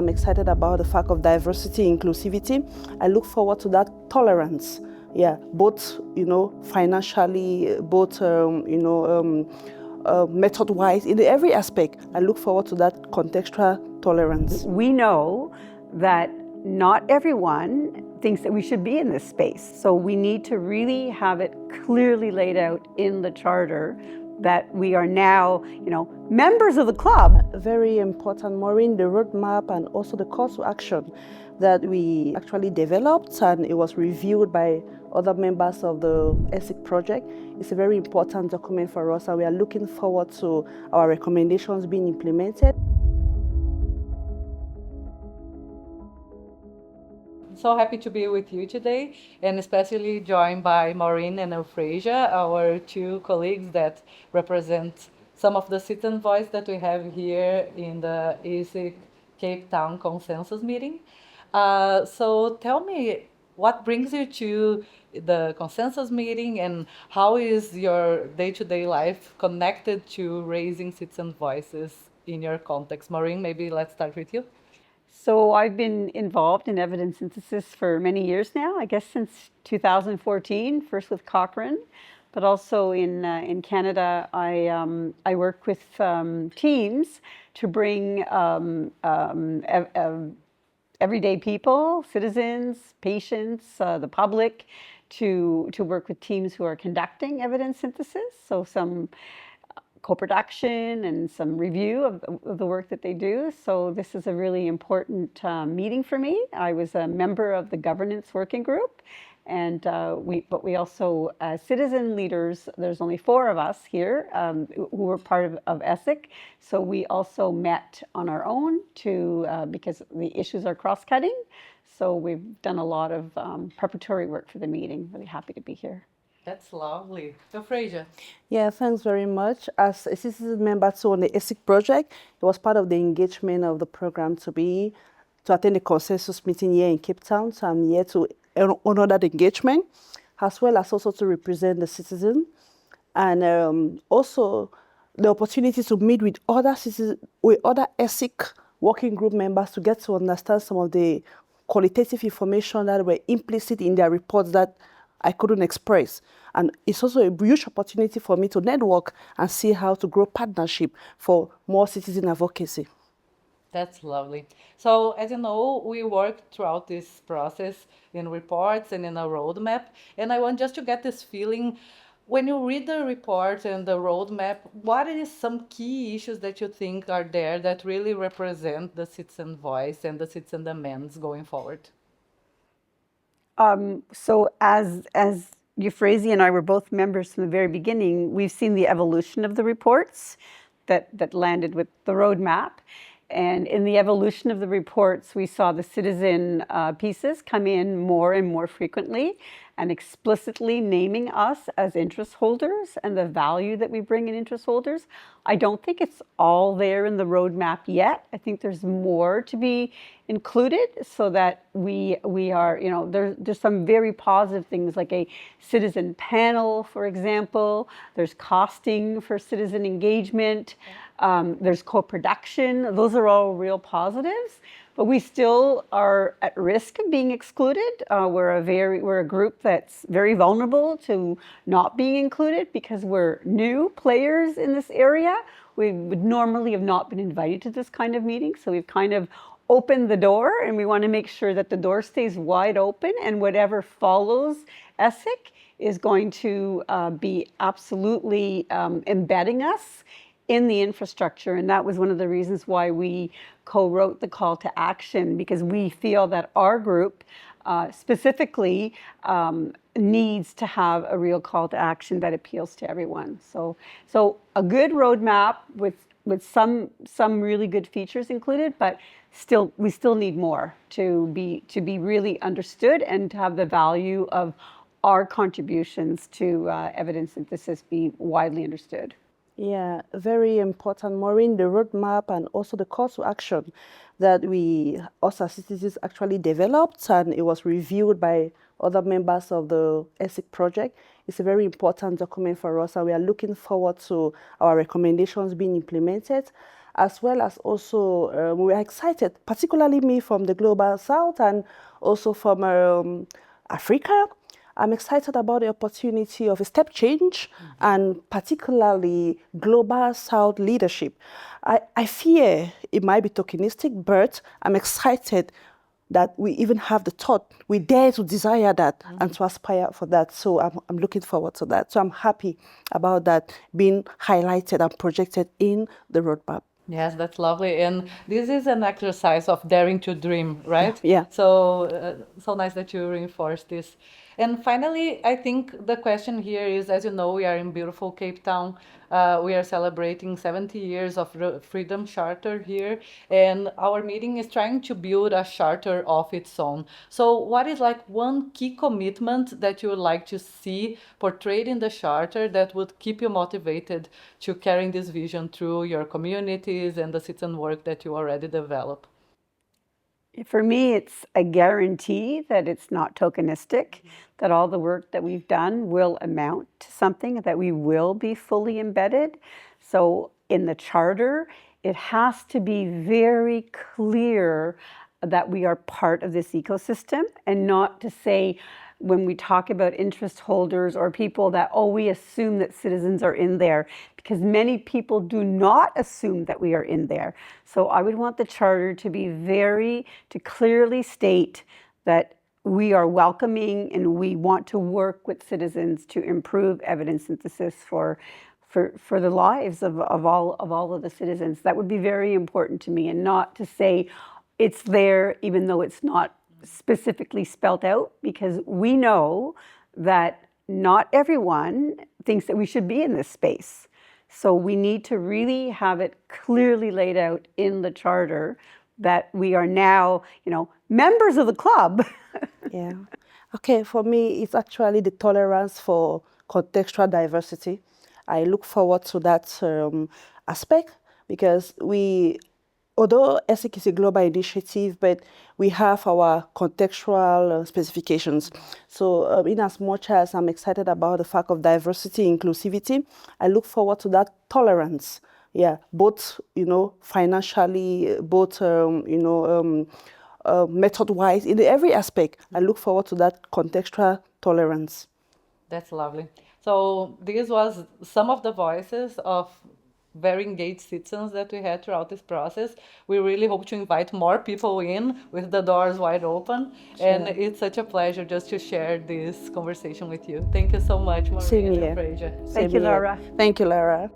I'm excited about the fact of diversity, inclusivity. I look forward to that tolerance. Yeah, both, financially, both, method-wise, in every aspect. I look forward to that contextual tolerance. We know that not everyone thinks that we should be in this space. So we need to really have it clearly laid out in the charter that we are now, members of the club. Very important, Maureen, the roadmap and also the call to action that we actually developed, and it was reviewed by other members of the ESIC project. It's a very important document for us, and we are looking forward to our recommendations being implemented. So happy to be with you today, and especially joined by Maureen and EUPHRASIA, our two colleagues that represent some of the citizen voice that we have here in the ESIC Cape Town consensus meeting. So tell me, what brings you to the consensus meeting, and how is your day-to-day life connected to raising citizen voices in your context? Maureen, maybe let's start with you. So I've been involved in evidence synthesis for many years now, I guess since 2014, first with Cochrane, but also in Canada, I work with teams to bring everyday people, citizens, patients, the public, to work with teams who are conducting evidence synthesis. So some co-production and some review of the work that they do. So this is a really important meeting for me. I was a member of the governance working group, and we also, as citizen leaders, there's only 4 of us here who were part of ESIC. So we also met on our own because the issues are cross-cutting. So we've done a lot of preparatory work for the meeting. Really happy to be here. That's lovely. EUPHRASIA. Yeah, thanks very much. As a citizen member too on the ESIC project, it was part of the engagement of the program to attend the consensus meeting here in Cape Town. So I'm here to honor that engagement, as well as also to represent the citizen, and also the opportunity to meet with other citizens, with other ESIC working group members to get to understand some of the qualitative information that were implicit in their reports that I couldn't express. And it's also a huge opportunity for me to network and see how to grow partnership for more citizen advocacy. That's lovely. So as you know, we worked throughout this process in reports and in a roadmap. And I want just to get this feeling, when you read the report and the roadmap, what is some key issues that you think are there that really represent the citizen voice and the citizen demands going forward? So as EUPHRASIA and I were both members from the very beginning, we've seen the evolution of the reports that landed with the roadmap. And in the evolution of the reports, we saw the citizen pieces come in more and more frequently and explicitly naming us as interest holders and the value that we bring in interest holders. I don't think it's all there in the roadmap yet. I think there's more to be included so that we are, there's some very positive things like a citizen panel, for example. There's costing for citizen engagement. There's co-production. Those are all real positives, but we still are at risk of being excluded. We're a group that's very vulnerable to not being included because we're new players in this area. We would normally have not been invited to this kind of meeting, so we've kind of opened the door, and we want to make sure that the door stays wide open, and whatever follows ESIC is going to be absolutely embedding us in the infrastructure. And that was one of the reasons why we co-wrote the call to action, because we feel that our group specifically needs to have a real call to action that appeals to everyone. So a good roadmap with some really good features included, but we still need more to be really understood and to have the value of our contributions to evidence synthesis be widely understood. Yeah, very important, Maureen, the roadmap and also the call to action that we, us as citizens, actually developed, and it was reviewed by other members of the ESIC project. It's a very important document for us, and we are looking forward to our recommendations being implemented. as well as also we are excited, particularly me from the Global South and also from Africa. I'm excited about the opportunity of a step change and particularly Global South leadership. I fear it might be tokenistic, but I'm excited that we even have the thought, we dare to desire that and to aspire for that. So I'm looking forward to that. So I'm happy about that being highlighted and projected in the roadmap. Yes, that's lovely. And this is an exercise of daring to dream, right? Yeah. So nice that you reinforce this. And finally, I think the question here is, as you know, we are in beautiful Cape Town. We are celebrating 70 years of Freedom Charter here, and our meeting is trying to build a charter of its own. So what is like one key commitment that you would like to see portrayed in the charter that would keep you motivated to carrying this vision through your communities and the citizen work that you already develop? For me, it's a guarantee that it's not tokenistic, that all the work that we've done will amount to something, that we will be fully embedded. So in the charter, it has to be very clear that we are part of this ecosystem, and not to say, when we talk about interest holders or people, that, oh, we assume that citizens are in there, because many people do not assume that we are in there. So I would want the charter to be to clearly state that we are welcoming and we want to work with citizens to improve evidence synthesis for the lives of all of the citizens. That would be very important to me, and not to say it's there even though it's not specifically spelt out, because we know that not everyone thinks that we should be in this space. So we need to really have it clearly laid out in the charter that we are now, members of the club. Yeah. Okay, for me, it's actually the tolerance for contextual diversity. I look forward to that aspect, because although ESIC is a global initiative, but we have our contextual specifications. So in as much as I'm excited about the fact of diversity, inclusivity, I look forward to that tolerance. Yeah, both, financially, both, method-wise, in every aspect. I look forward to that contextual tolerance. That's lovely. So this was some of the voices of very engaged citizens that we had throughout this process. We really hope to invite more people in with the doors wide open. Sure. And it's such a pleasure just to share this conversation with you. Thank you so much, Maureen and EUPHRASIA. Thank you, Laura. Thank you, Laura.